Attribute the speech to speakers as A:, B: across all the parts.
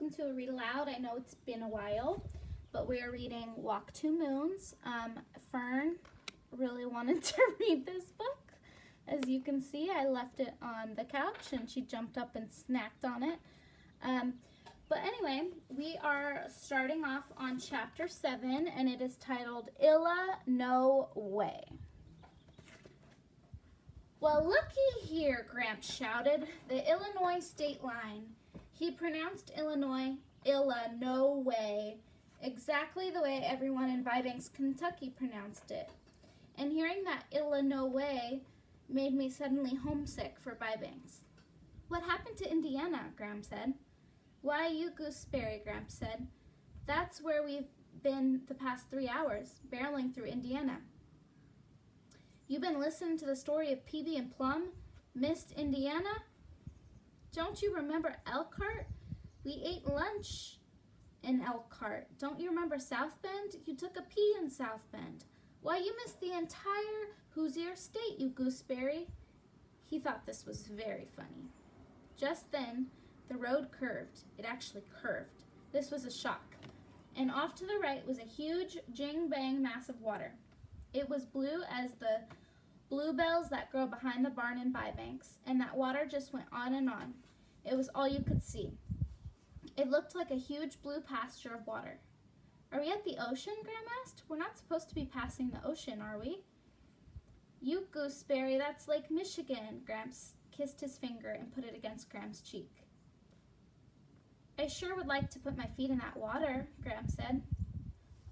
A: welcome to a Read Aloud. I know it's been a while, but we are reading Walk Two Moons. Fern really wanted to read this book. As you can see, I left it on the couch and she jumped up and snacked on it. But anyway, we are starting off on chapter 7 and it is titled Illa No Way. Well, looky here, Gramps shouted, the Illinois state line. He pronounced Illinois, Illa No Way, exactly the way everyone in Vibanks, Kentucky pronounced it. And hearing that Illa No Way made me suddenly homesick for Vibanks. What happened to Indiana? Gram said. Why, you gooseberry, Gramps said. That's where we've been the past 3 hours, barreling through Indiana. You've been listening to the story of Peavy and Plum, missed Indiana? Don't you remember Elkhart? We ate lunch in Elkhart. Don't you remember South Bend? You took a pee in South Bend. Why, you missed the entire Hoosier state, you gooseberry. He thought this was very funny. Just then, the road curved. It actually curved. This was a shock. And off to the right was a huge, jing-bang mass of water. It was blue as the bluebells that grow behind the barn in Vibanks, and that water just went on and on. It was all you could see. It looked like a huge blue pasture of water. Are we at the ocean? Gram asked. We're not supposed to be passing the ocean, are we? You gooseberry, that's Lake Michigan. Gramps kissed his finger and put it against Gramps' cheek. I sure would like to put my feet in that water, Gramps said.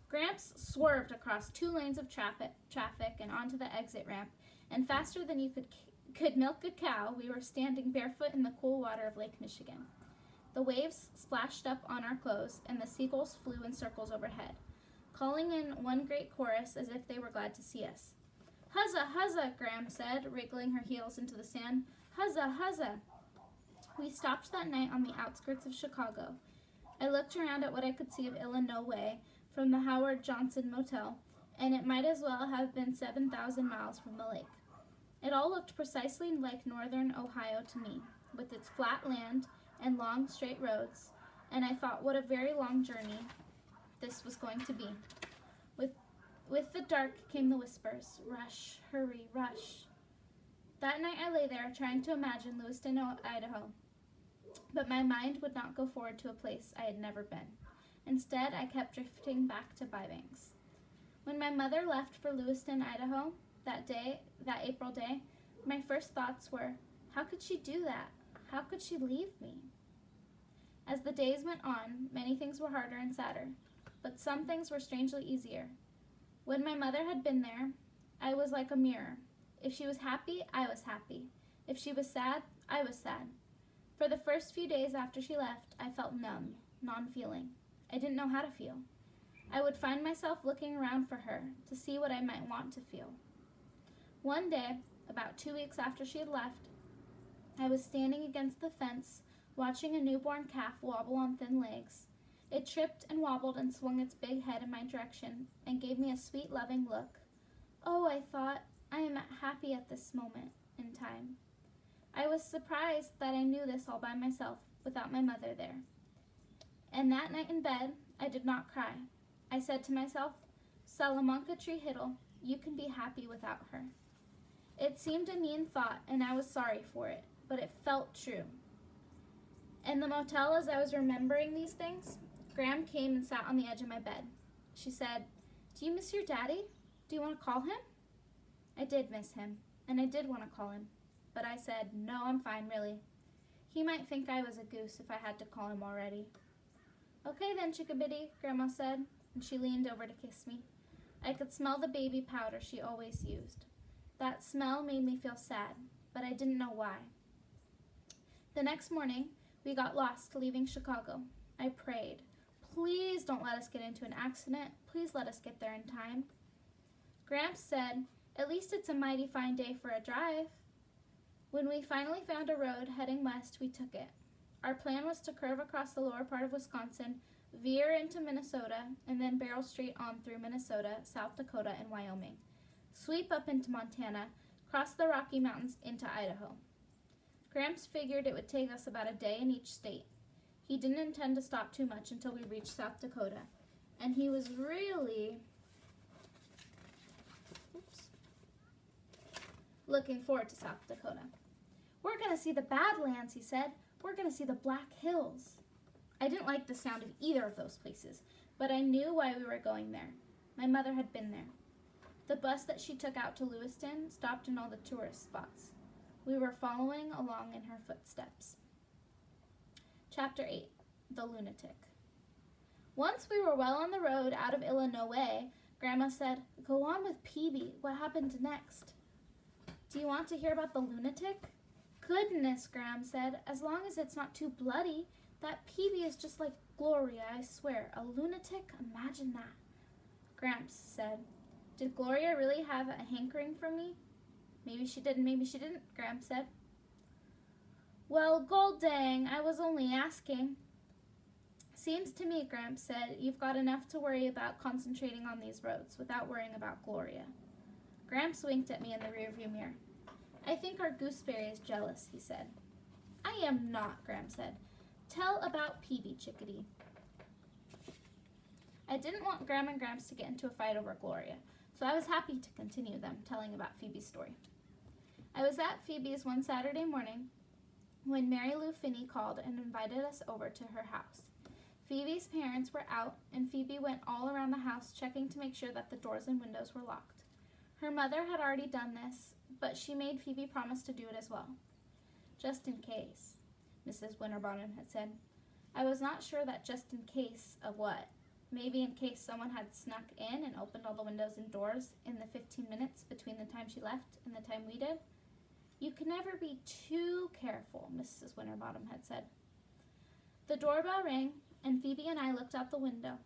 A: Gramps swerved across 2 lanes of traffic and onto the exit ramp, and faster than you could milk a cow, we were standing barefoot in the cool water of Lake Michigan. The waves splashed up on our clothes, and the seagulls flew in circles overhead, calling in one great chorus as if they were glad to see us. Huzza, huzza, Gram said, wriggling her heels into the sand. Huzza, huzza. We stopped that night on the outskirts of Chicago. I looked around at what I could see of Illa No Way from the Howard Johnson Motel, and it might as well have been 7,000 miles from the lake. It all looked precisely like northern Ohio to me, with its flat land and long, straight roads, and I thought what a very long journey this was going to be. With the dark came the whispers, rush, hurry, rush. That night I lay there trying to imagine Lewiston, Idaho, but my mind would not go forward to a place I had never been. Instead, I kept drifting back to Vibanks. When my mother left for Lewiston, Idaho, that April day, my first thoughts were, how could she do that? How could she leave me? As the days went on, many things were harder and sadder, but some things were strangely easier. When my mother had been there, I was like a mirror. If she was happy, I was happy. If she was sad, I was sad. For the first few days after she left, I felt numb, non-feeling. I didn't know how to feel. I would find myself looking around for her to see what I might want to feel. One day, about 2 weeks after she had left, I was standing against the fence watching a newborn calf wobble on thin legs. It tripped and wobbled and swung its big head in my direction and gave me a sweet, loving look. Oh, I thought, I am happy at this moment in time. I was surprised that I knew this all by myself without my mother there. And that night in bed, I did not cry. I said to myself, Salamanca Tree Hiddle, you can be happy without her. It seemed a mean thought, and I was sorry for it, but it felt true. In the motel, as I was remembering these things, Gram came and sat on the edge of my bed. She said, do you miss your daddy? Do you want to call him? I did miss him, and I did want to call him, but I said, no, I'm fine, really. He might think I was a goose if I had to call him already. Okay then, chickabiddy, Grandma said, and she leaned over to kiss me. I could smell the baby powder she always used. That smell made me feel sad, but I didn't know why. The next morning, we got lost leaving Chicago. I prayed, please don't let us get into an accident. Please let us get there in time. Gramps said, at least it's a mighty fine day for a drive. When we finally found a road heading west, we took it. Our plan was to curve across the lower part of Wisconsin, veer into Minnesota, and then barrel straight on through Minnesota, South Dakota, and Wyoming. Sweep up into Montana, cross the Rocky Mountains into Idaho. Gramps figured it would take us about a day in each state. He didn't intend to stop too much until we reached South Dakota, and he was really looking forward to South Dakota. "We're going to see the Badlands," he said. "We're going to see the Black Hills." I didn't like the sound of either of those places, but I knew why we were going there. My mother had been there. The bus that she took out to Lewiston stopped in all the tourist spots. We were following along in her footsteps. Chapter 8, The Lunatic. Once we were well on the road out of Illinois, Grandma said, "Go on with Peavy. What happened next?" "Do you want to hear about the lunatic?" "Goodness," Graham said, "as long as it's not too bloody. That Peavy is just like Gloria, I swear. A lunatic? Imagine that." Gramps said, "Did Gloria really have a hankering for me?" "Maybe she did and maybe she didn't," Gramps said. "Well, gol dang, I was only asking." "Seems to me," Gramps said, "you've got enough to worry about concentrating on these roads without worrying about Gloria." Gramps winked at me in the rearview mirror. "I think our gooseberry is jealous," he said. "I am not," Gramps said. "Tell about Peavy, chickadee." I didn't want Graham and Gramps to get into a fight over Gloria, so I was happy to continue them telling about Phoebe's story. I was at Phoebe's one Saturday morning when Mary Lou Finney called and invited us over to her house. Phoebe's parents were out, and Phoebe went all around the house checking to make sure that the doors and windows were locked. Her mother had already done this, but she made Phoebe promise to do it as well. "Just in case," Mrs. Winterbottom had said. I was not sure that just in case of what. Maybe in case someone had snuck in and opened all the windows and doors in the 15 minutes between the time she left and the time we did. "You can never be too careful," Mrs. Winterbottom had said. The doorbell rang, and Phoebe and I looked out the window.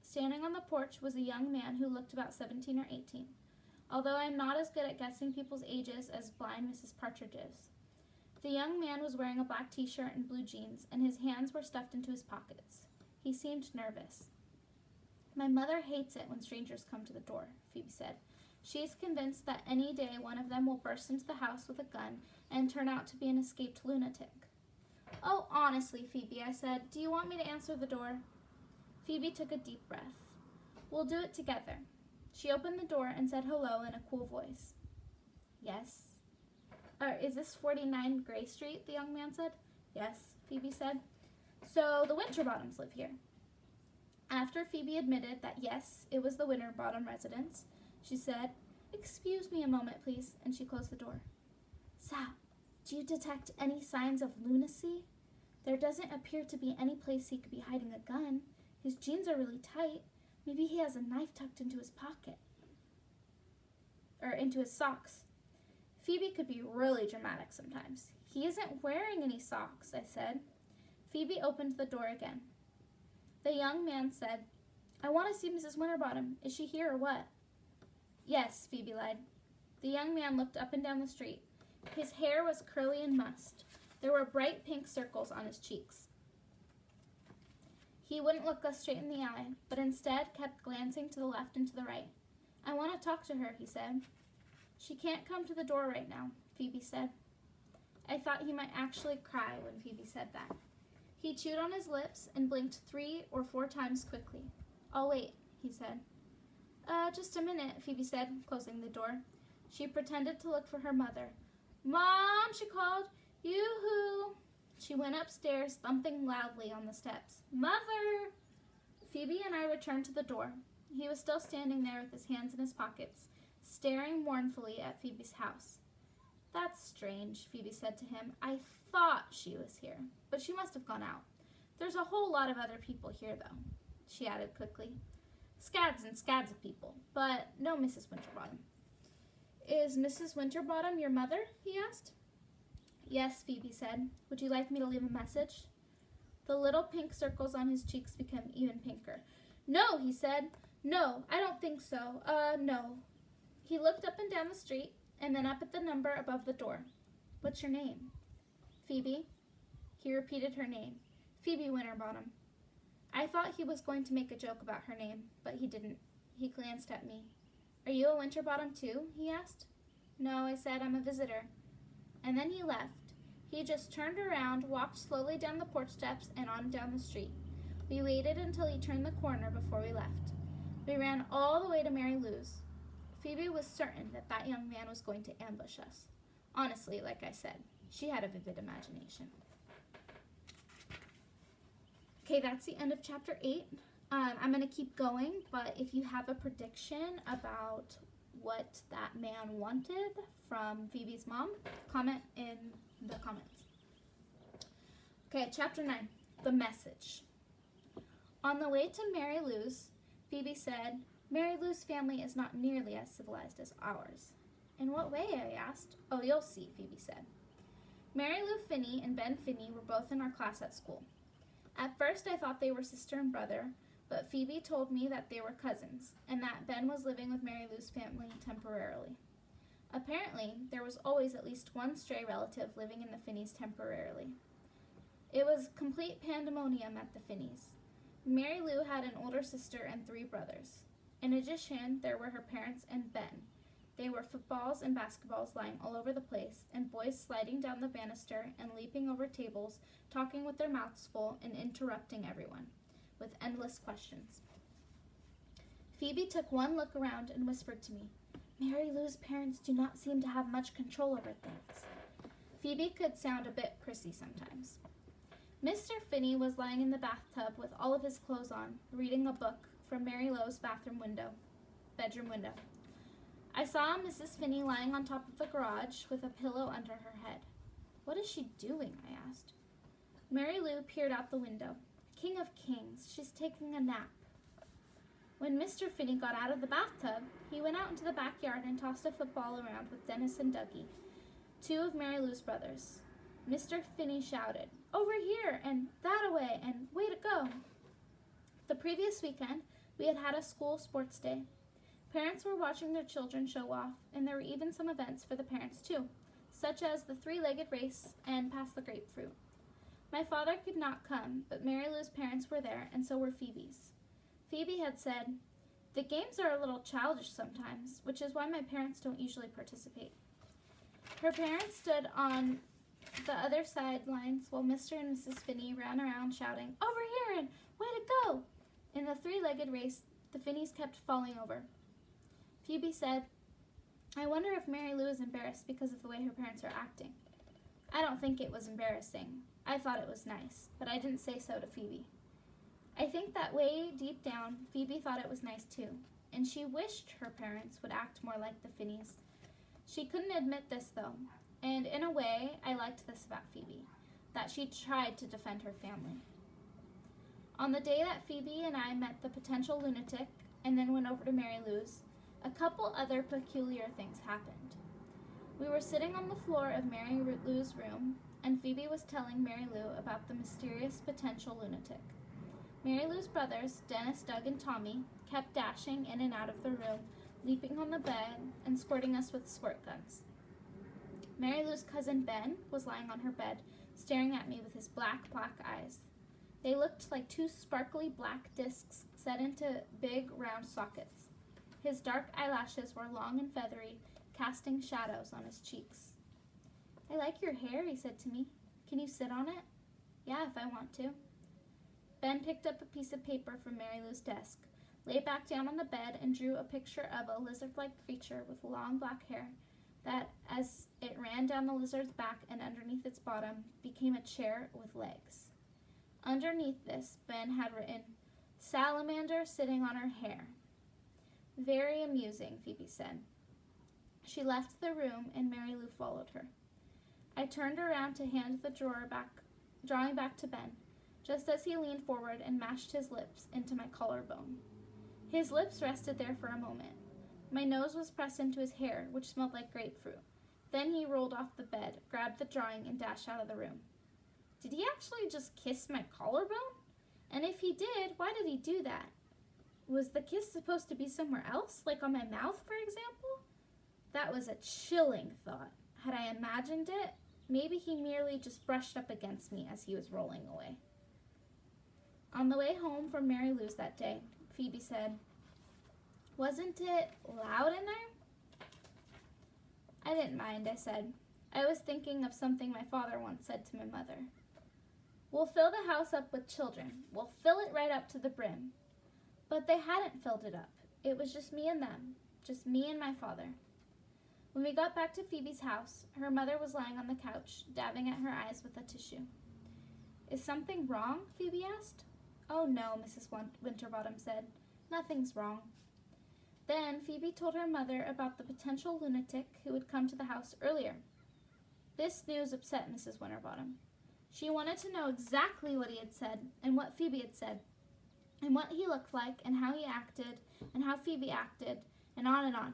A: Standing on the porch was a young man who looked about 17 or 18, although I am not as good at guessing people's ages as blind Mrs. Partridge is. The young man was wearing a black t-shirt and blue jeans, and his hands were stuffed into his pockets. He seemed nervous. "My mother hates it when strangers come to the door," Phoebe said. "She is convinced that any day one of them will burst into the house with a gun and turn out to be an escaped lunatic." "Oh, honestly, Phoebe," I said, "do you want me to answer the door?" Phoebe took a deep breath. "We'll do it together." She opened the door and said hello in a cool voice. "Yes." "Is this 49 Gray Street?" the young man said. "Yes," Phoebe said. "So the Winterbottoms live here?" After Phoebe admitted that yes, it was the Winterbottom residence, she said, "Excuse me a moment, please," and she closed the door. "Sal, do you detect any signs of lunacy? There doesn't appear to be any place he could be hiding a gun. His jeans are really tight. Maybe he has a knife tucked into his pocket. Or into his socks." Phoebe could be really dramatic sometimes. "He isn't wearing any socks," I said. Phoebe opened the door again. The young man said, "I want to see Mrs. Winterbottom. Is she here or what?" "Yes," Phoebe lied. The young man looked up and down the street. His hair was curly and mussed. There were bright pink circles on his cheeks. He wouldn't look us straight in the eye, but instead kept glancing to the left and to the right. "I want to talk to her," he said. "She can't come to the door right now," Phoebe said. I thought he might actually cry when Phoebe said that. He chewed on his lips and blinked 3 or 4 times quickly. "I'll wait," he said. Just a minute," Phoebe said, closing the door. She pretended to look for her mother. "Mom," she called. "Yoo-hoo!" She went upstairs, thumping loudly on the steps. "Mother!" Phoebe and I returned to the door. He was still standing there with his hands in his pockets, staring mournfully at Phoebe's house. "That's strange," Phoebe said to him. "I thought she was here, but she must have gone out. There's a whole lot of other people here, though," she added quickly. "Scads and scads of people, but no Mrs. Winterbottom." "Is Mrs. Winterbottom your mother?" he asked. "Yes," Phoebe said. "Would you like me to leave a message?" The little pink circles on his cheeks became even pinker. "No," he said. "No, I don't think so. No." He looked up and down the street, and then up at the number above the door. "What's your name?" "Phoebe." He repeated her name. "Phoebe Winterbottom." I thought he was going to make a joke about her name, but he didn't. He glanced at me. "Are you a Winterbottom too?" he asked. "No," I said. "I'm a visitor." And then he left, He just turned around, walked slowly down the porch steps, and on down the street. We waited until he turned the corner before we left. We ran all the way to Mary Lou's. Phoebe was certain that that young man was going to ambush us. Honestly, like I said, she had a vivid imagination. Okay, that's the end of chapter 8. I'm going to keep going, but if you have a prediction about what that man wanted from Phoebe's mom, comment in the comments. Okay, chapter 9, the message. On the way to Mary Lou's, Phoebe said, "Mary Lou's family is not nearly as civilized as ours." "In what way?" I asked. "Oh, you'll see," Phoebe said. Mary Lou Finney and Ben Finney were both in our class at school. At first I thought they were sister and brother, but Phoebe told me that they were cousins, and that Ben was living with Mary Lou's family temporarily. Apparently, there was always at least one stray relative living in the Finneys temporarily. It was complete pandemonium at the Finneys. Mary Lou had an older sister and 3 brothers. In addition, there were her parents and Ben. There were footballs and basketballs lying all over the place, and boys sliding down the banister and leaping over tables, talking with their mouths full and interrupting everyone, with endless questions. Phoebe took one look around and whispered to me, "Mary Lou's parents do not seem to have much control over things." Phoebe could sound a bit prissy sometimes. Mr. Finney was lying in the bathtub with all of his clothes on, reading a book from Mary Lou's bedroom window. I saw Mrs. Finney lying on top of the garage with a pillow under her head. "What is she doing?" I asked. Mary Lou peered out the window. "King of Kings, she's taking a nap." When Mr. Finney got out of the bathtub, he went out into the backyard and tossed a football around with Dennis and Dougie, 2 of Mary Lou's brothers. Mr. Finney shouted, "Over here," and "that away," and "way to go." The previous weekend, we had had a school sports day. Parents were watching their children show off, and there were even some events for the parents too, such as the 3-legged race and pass the grapefruit. My father could not come, but Mary Lou's parents were there, and so were Phoebe's. Phoebe had said, "The games are a little childish sometimes, which is why my parents don't usually participate." Her parents stood on the other sidelines while Mr. and Mrs. Finney ran around shouting, "Over here," and "way to go." In the 3-legged race, the Finneys kept falling over. Phoebe said, "I wonder if Mary Lou is embarrassed because of the way her parents are acting." I don't think it was embarrassing. I thought it was nice, but I didn't say so to Phoebe. I think that way deep down, Phoebe thought it was nice too, and she wished her parents would act more like the Finneys. She couldn't admit this though, and in a way, I liked this about Phoebe, that she tried to defend her family. On the day that Phoebe and I met the potential lunatic and then went over to Mary Lou's, a couple other peculiar things happened. We were sitting on the floor of Mary Lou's room, and Phoebe was telling Mary Lou about the mysterious potential lunatic. Mary Lou's brothers, Dennis, Doug, and Tommy, kept dashing in and out of the room, leaping on the bed, and squirting us with squirt guns. Mary Lou's cousin Ben was lying on her bed, staring at me with his black eyes. They looked like 2 sparkly black discs set into big, round sockets. His dark eyelashes were long and feathery, casting shadows on his cheeks. "I like your hair," he said to me. "Can you sit on it?" "Yeah, if I want to." Ben picked up a piece of paper from Mary Lou's desk, lay back down on the bed, and drew a picture of a lizard-like creature with long black hair that, as it ran down the lizard's back and underneath its bottom, became a chair with legs. Underneath this, Ben had written, "Salamander sitting on her hair." "Very amusing," Phoebe said. She left the room, and Mary Lou followed her. I turned around to hand the drawing back to Ben, just as he leaned forward and mashed his lips into my collarbone. His lips rested there for a moment. My nose was pressed into his hair, which smelled like grapefruit. Then he rolled off the bed, grabbed the drawing, and dashed out of the room. Did he actually just kiss my collarbone? And if he did, why did he do that? Was the kiss supposed to be somewhere else, like on my mouth, for example? That was a chilling thought. Had I imagined it, maybe he merely just brushed up against me as he was rolling away. On the way home from Mary Lou's that day, Phoebe said, "Wasn't it loud in there?" I didn't mind, I said. I was thinking of something my father once said to my mother. We'll fill the house up with children. We'll fill it right up to the brim. But they hadn't filled it up. It was just me and them. Just me and my father. When we got back to Phoebe's house, her mother was lying on the couch, dabbing at her eyes with a tissue. Is something wrong? Phoebe asked. Oh no, Mrs. Winterbottom said. Nothing's wrong. Then Phoebe told her mother about the potential lunatic who would come to the house earlier. This news upset Mrs. Winterbottom. She wanted to know exactly what he had said and what Phoebe had said, and what he looked like and how he acted and how Phoebe acted, and on and on.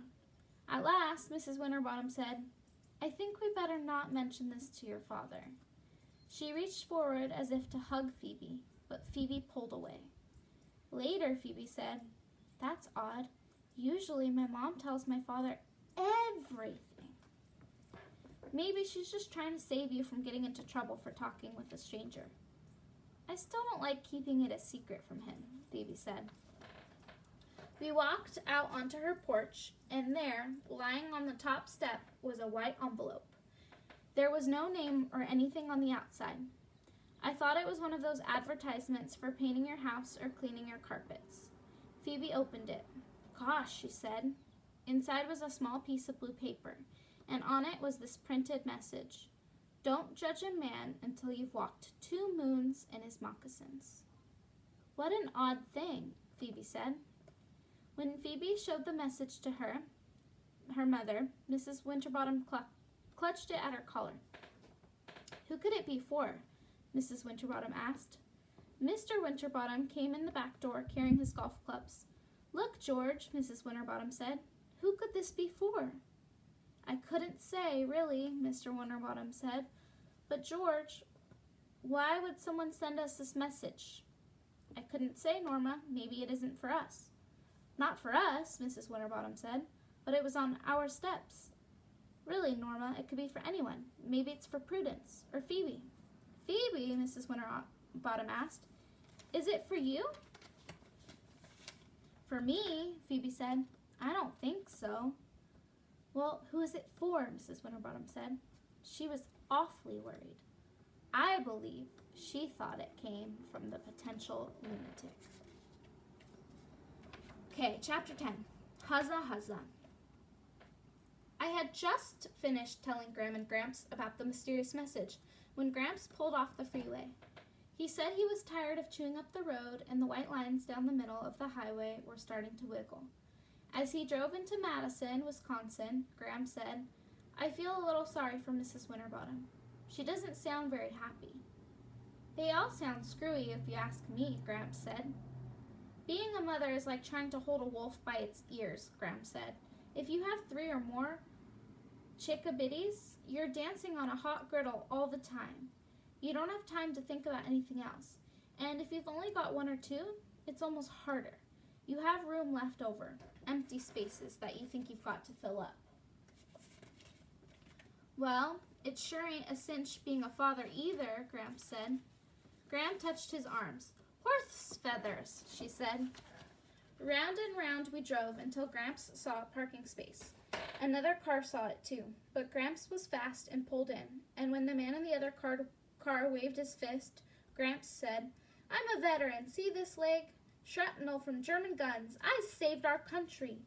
A: At last, Mrs. Winterbottom said, I think we better not mention this to your father. She reached forward as if to hug Phoebe, but Phoebe pulled away. Later, Phoebe said, That's odd. Usually my mom tells my father everything. Maybe she's just trying to save you from getting into trouble for talking with a stranger. I still don't like keeping it a secret from him, Phoebe said. We walked out onto her porch, and there, lying on the top step, was a white envelope. There was no name or anything on the outside. I thought it was one of those advertisements for painting your house or cleaning your carpets. Phoebe opened it. Gosh, she said. Inside was a small piece of blue paper, and on it was this printed message. Don't judge a man until you've walked 2 moons in his moccasins. What an odd thing, Phoebe said. When Phoebe showed the message to her mother, Mrs. Winterbottom clutched it at her collar. Who could it be for? Mrs. Winterbottom asked. Mr. Winterbottom came in the back door carrying his golf clubs. Look, George, Mrs. Winterbottom said. Who could this be for? I couldn't say, really, Mr. Winterbottom said. But, George, why would someone send us this message? I couldn't say, Norma. Maybe it isn't for us. Not for us, Mrs. Winterbottom said, but it was on our steps. Really, Norma, it could be for anyone. Maybe it's for Prudence or Phoebe. Phoebe, Mrs. Winterbottom asked, is it for you? For me, Phoebe said. I don't think so. Well, who is it for? Mrs. Winterbottom said. She was awfully worried. I believe she thought it came from the potential lunatic. Okay, chapter 10. Huzza Huzza. I had just finished telling Gram and Gramps about the mysterious message when Gramps pulled off the freeway. He said he was tired of chewing up the road, and the white lines down the middle of the highway were starting to wiggle. As he drove into Madison, Wisconsin, Graham said, I feel a little sorry for Mrs. Winterbottom. She doesn't sound very happy. They all sound screwy if you ask me, Gramps said. Being a mother is like trying to hold a wolf by its ears, Gramps said. If you have 3 or more chickabiddies, you're dancing on a hot griddle all the time. You don't have time to think about anything else. And if you've only got 1 or 2, it's almost harder. You have room left over, empty spaces that you think you've got to fill up. Well, it sure ain't a cinch being a father either, Gramps said. Gram touched his arms. Horse feathers, she said. Round and round we drove until Gramps saw a parking space. Another car saw it too, but Gramps was fast and pulled in, and when the man in the other car waved his fist, Gramps said, I'm a veteran, see this leg? Shrapnel from German guns. I saved our country.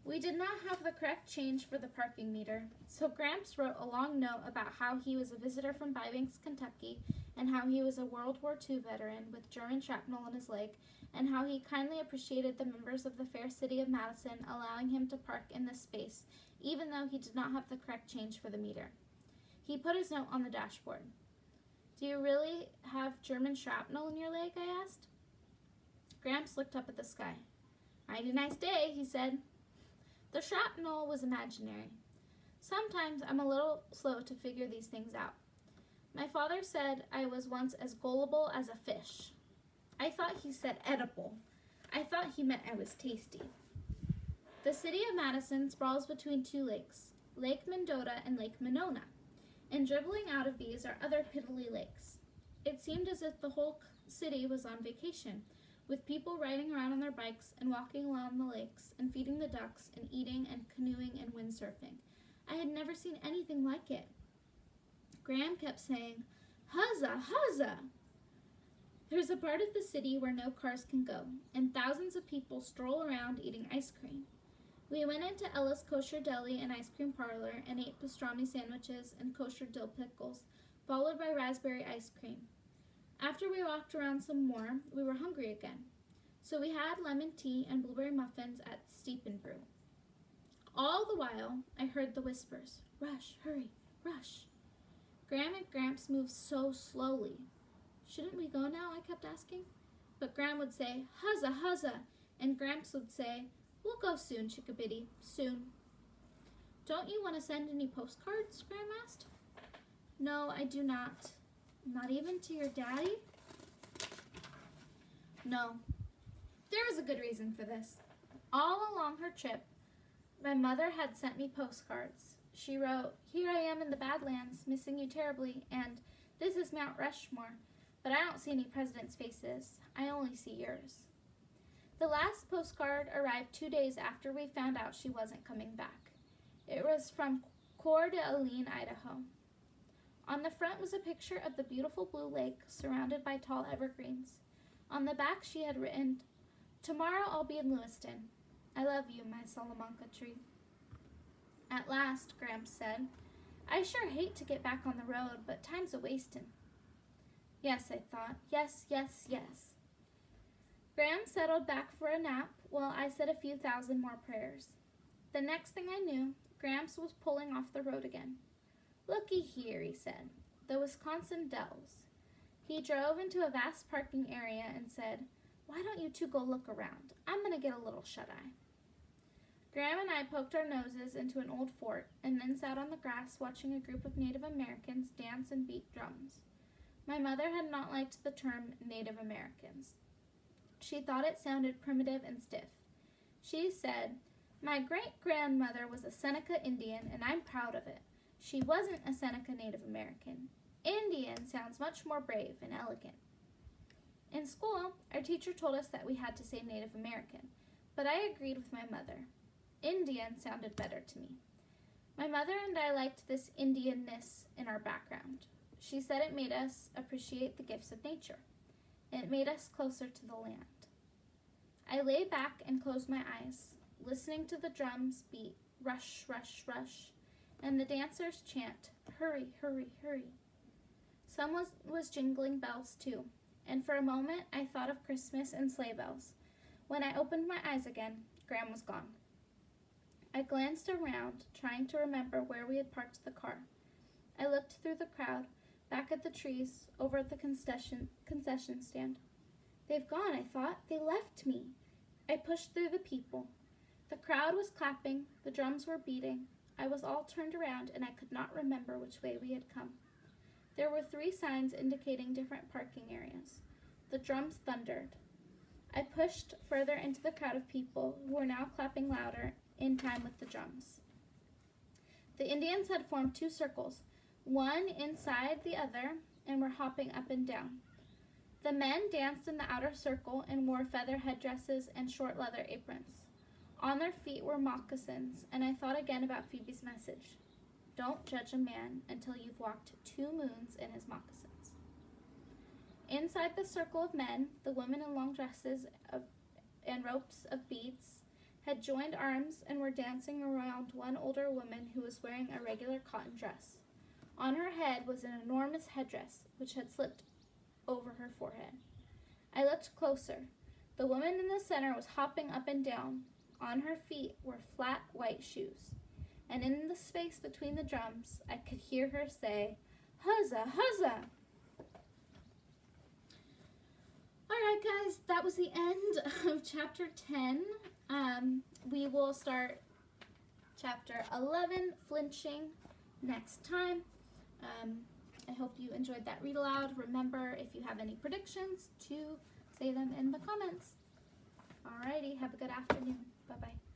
A: We did not have the correct change for the parking meter, so Gramps wrote a long note about how he was a visitor from Bybanks, Kentucky, and how he was a World War II veteran with German shrapnel in his leg, and how he kindly appreciated the members of the fair city of Madison allowing him to park in this space, even though he did not have the correct change for the meter. He put his note on the dashboard. Do you really have German shrapnel in your leg? I asked. Gramps looked up at the sky. Mighty nice day, he said. The shrapnel was imaginary. Sometimes I'm a little slow to figure these things out. My father said I was once as gullible as a fish. I thought he said edible. I thought he meant I was tasty. The city of Madison sprawls between 2 lakes, Lake Mendota and Lake Monona, and dribbling out of these are other piddly lakes. It seemed as if the whole city was on vacation, with people riding around on their bikes and walking along the lakes and feeding the ducks and eating and canoeing and windsurfing. I had never seen anything like it. Graham kept saying, "Huzzah, huzzah!" There's a part of the city where no cars can go, and thousands of people stroll around eating ice cream. We went into Ella's Kosher Deli and Ice Cream Parlor and ate pastrami sandwiches and kosher dill pickles, followed by raspberry ice cream. After we walked around some more, we were hungry again, so we had lemon tea and blueberry muffins at Steep and Brew. All the while, I heard the whispers, "Rush, hurry, rush." Graham and Gramps moved so slowly. "Shouldn't we go now?" I kept asking. But Graham would say, "Huzzah, huzzah," and Gramps would say, "We'll go soon, Chickabiddy, soon." "Don't you want to send any postcards?" Graham asked. "No, I do not. Not even to your daddy?" No. There was a good reason for this. All along her trip, my mother had sent me postcards. She wrote, "Here I am in the Badlands, missing you terribly," and "This is Mount Rushmore, but I don't see any presidents' faces. I only see yours." The last postcard arrived 2 days after we found out she wasn't coming back. It was from Coeur d'Alene, Idaho. On the front was a picture of the beautiful blue lake surrounded by tall evergreens. On the back she had written, "Tomorrow I'll be in Lewiston. I love you, my Salamanca tree." At last, Gramps said, "I sure hate to get back on the road, but time's a-wastin'." Yes, I thought. Yes, yes, yes. Graham settled back for a nap while I said a few thousand more prayers. The next thing I knew, Gramps was pulling off the road again. "Looky here," he said, "the Wisconsin Dells." He drove into a vast parking area and said, "Why don't you two go look around? I'm going to get a little shut-eye." Graham and I poked our noses into an old fort and then sat on the grass watching a group of Native Americans dance and beat drums. My mother had not liked the term Native Americans. She thought it sounded primitive and stiff. She said, "My great-grandmother was a Seneca Indian, and I'm proud of it. She wasn't a Seneca Native American. Indian sounds much more brave and elegant." In school, our teacher told us that we had to say Native American, but I agreed with my mother. Indian sounded better to me. My mother and I liked this Indianness in our background. She said it made us appreciate the gifts of nature. It made us closer to the land. I lay back and closed my eyes, listening to the drums beat, rush, rush, rush, and the dancers chant, "Hurry, hurry, hurry." Someone was jingling bells too, and for a moment I thought of Christmas and sleigh bells. When I opened my eyes again, Graham was gone. I glanced around, trying to remember where we had parked the car. I looked through the crowd, back at the trees, over at the concession stand. "They've gone," I thought. "They left me." I pushed through the people. The crowd was clapping, the drums were beating. I was all turned around, and I could not remember which way we had come. There were 3 signs indicating different parking areas. The drums thundered. I pushed further into the crowd of people who were now clapping louder in time with the drums. The Indians had formed 2 circles, one inside the other, and were hopping up and down. The men danced in the outer circle and wore feather headdresses and short leather aprons. On their feet were moccasins, and I thought again about Phoebe's message. Don't judge a man until you've walked 2 moons in his moccasins. Inside the circle of men, the women in long dresses and ropes of beads had joined arms and were dancing around one older woman who was wearing a regular cotton dress. On her head was an enormous headdress, which had slipped over her forehead. I looked closer. The woman in the center was hopping up and down. On her feet were flat white shoes. And in the space between the drums, I could hear her say, "Huzzah, huzzah!" All right, guys, that was the end of chapter 10. We will start chapter 11, Flinching, next time. I hope you enjoyed that read aloud. Remember, if you have any predictions, to say them in the comments. Alrighty, have a good afternoon. Bye-bye.